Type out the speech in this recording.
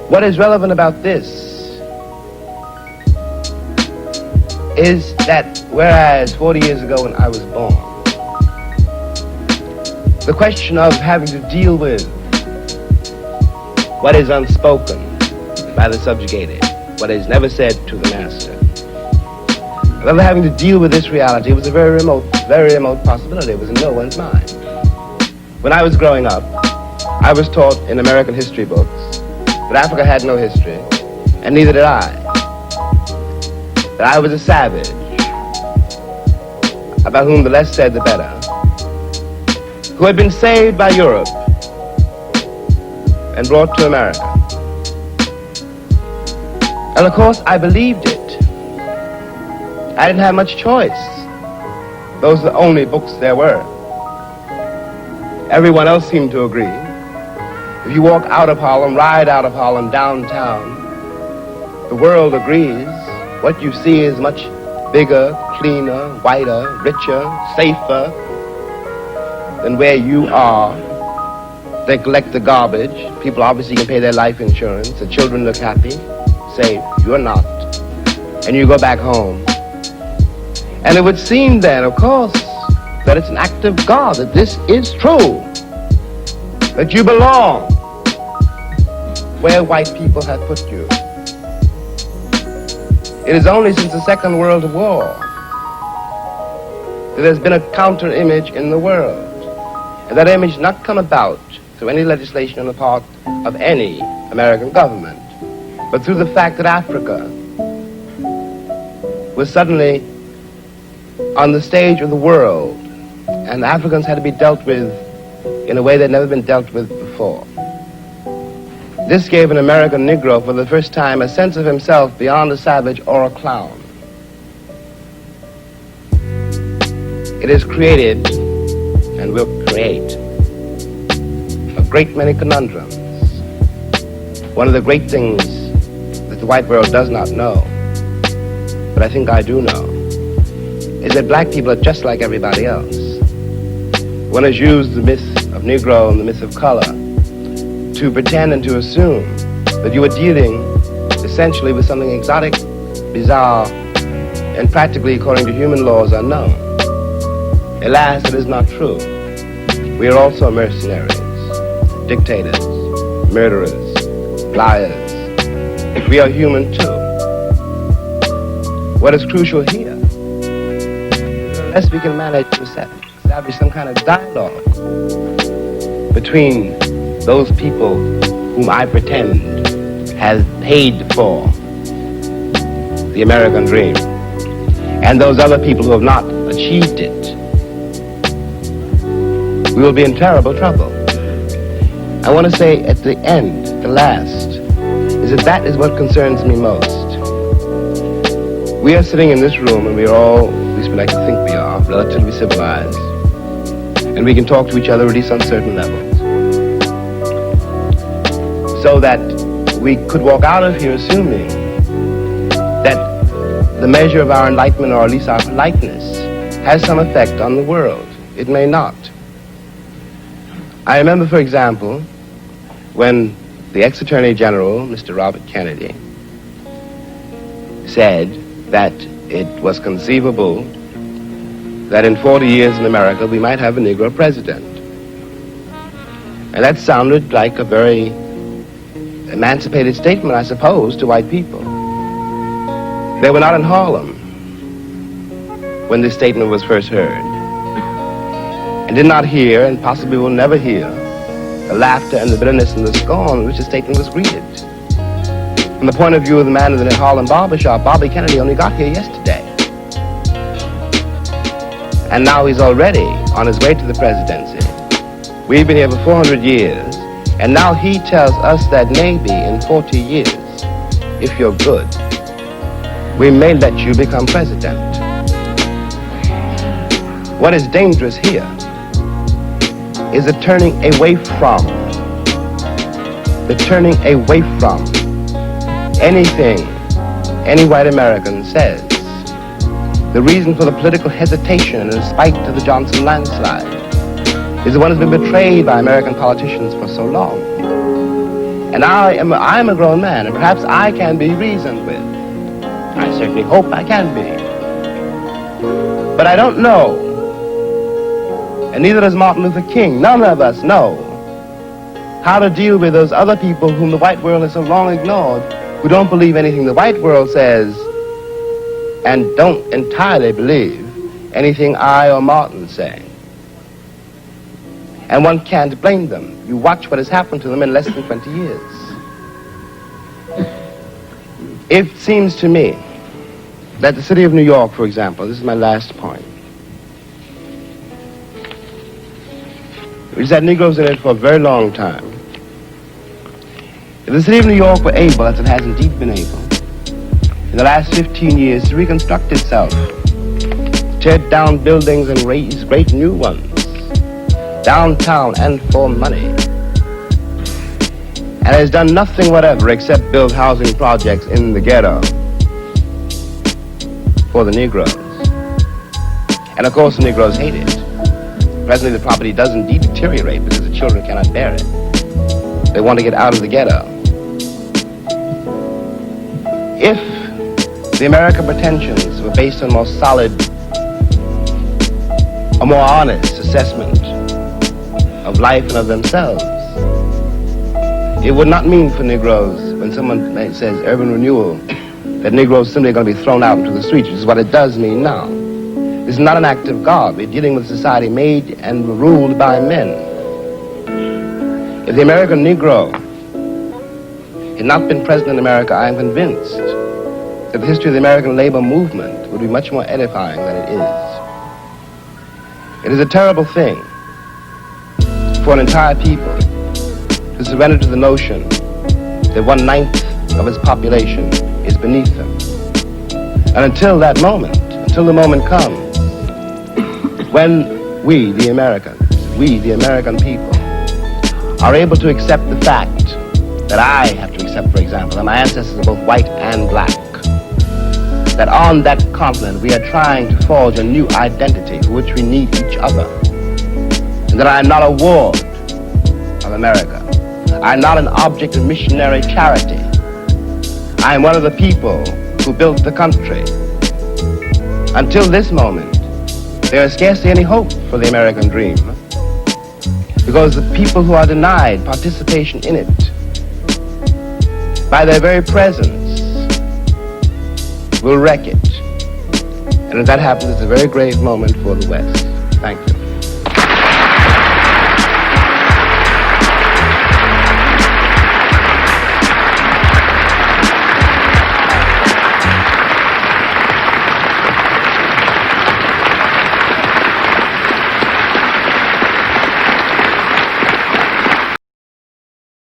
What is relevant about this is that whereas 40 years ago when I was born, the question of having to deal with what is unspoken by the subjugated, what is never said to the master, of having to deal with this reality was a very remote possibility. It was in no one's mind. When I was growing up, I was taught in American history books that Africa had no history, and neither did I. That I was a savage, about whom the less said the better, who had been saved by Europe and brought to America. And of course, I believed it. I didn't have much choice. Those are the only books there were. Everyone else seemed to agree. If you walk out of Harlem, ride out of Harlem, downtown, the world agrees. What you see is much bigger, cleaner, whiter, richer, safer than where you are. They collect the garbage. People obviously can pay their life insurance. The children look happy, safe. You're not. And you go back home. And it would seem then, of course, that it's an act of God, that this is true, that you belong where white people have put you. It is only since the Second World War that there's been a counter-image in the world, and that image not come about through any legislation on the part of any American government, but through the fact that Africa was suddenly on the stage of the world, and Africans had to be dealt with in a way that had never been dealt with before. This gave an American Negro for the first time a sense of himself beyond a savage or a clown. It has created and will create a great many conundrums. One of the great things that the white world does not know, but I think I do know, is that black people are just like everybody else. One has used the myth of Negro and the myth of color to pretend and to assume that you are dealing essentially with something exotic, bizarre, and practically, according to human laws, unknown. Alas, it is not true. We are also mercenaries, dictators, murderers, liars. We are human too. What is crucial here, unless we can manage to establish some kind of dialogue between those people whom I pretend has paid for the American dream and those other people who have not achieved it, we will be in terrible trouble. I want to say at the end, the last, is that is what concerns me most. We are sitting in this room and we are all, at least we like to think we are, relatively civilized. And we can talk to each other at least on certain levels. So that we could walk out of here assuming that the measure of our enlightenment, or at least our politeness, has some effect on the world. It may not. I remember, for example, when the ex-Attorney General, Mr. Robert Kennedy, said that it was conceivable that in 40 years in America we might have a Negro president. And that sounded like a very emancipated statement, I suppose, to white people. They were not in Harlem when this statement was first heard, and did not hear, and possibly will never hear, the laughter and the bitterness and the scorn with which the statement was greeted. From the point of view of the man in the Harlem barbershop, Bobby Kennedy only got here yesterday. And now he's already on his way to the presidency. We've been here for 400 years, and now he tells us that maybe in 40 years, if you're good, we may let you become president. What is dangerous here is the turning away from anything any white American says. The reason for the political hesitation in spite of the Johnson landslide is the one that's been betrayed by American politicians for so long. And I'm a grown man, and perhaps I can be reasoned with. I certainly hope I can be. But I don't know, and neither does Martin Luther King. None of us know how to deal with those other people whom the white world has so long ignored, who don't believe anything the white world says and don't entirely believe anything I or Martin say. And one can't blame them. You watch what has happened to them in less than 20 years. It seems to me that the city of New York, for example, this is my last point, which had Negroes in it for a very long time. If the city of New York were able, as it has indeed been able, in the last 15 years to reconstruct itself, tear down buildings and raise great new ones, downtown and for money, and has done nothing whatever except build housing projects in the ghetto for the Negroes. And of course the Negroes hate it. Presently the property does indeed deteriorate because the children cannot bear it. They want to get out of the ghetto. If the American pretensions were based on more solid, a more honest assessment of life and of themselves, it would not mean for Negroes, when someone says urban renewal, that Negroes simply are going to be thrown out into the streets, which is what it does mean now. This is not an act of God. We're dealing with a society made and ruled by men. If the American Negro had not been present in America, I am convinced that the history of the American labor movement would be much more edifying than it is. It is a terrible thing for an entire people to surrender to the notion that 1/9 of its population is beneath them. And until that moment, until the moment comes when we, the American people, are able to accept the fact that I have to accept, for example, that my ancestors are both white and black, that on that continent we are trying to forge a new identity for which we need each other, and that I am not a ward of America. I am not an object of missionary charity. I am one of the people who built the country. Until this moment, there is scarcely any hope for the American dream, because the people who are denied participation in it, by their very presence, will wreck it. And if that happens, it's a very grave moment for the West. Thank you.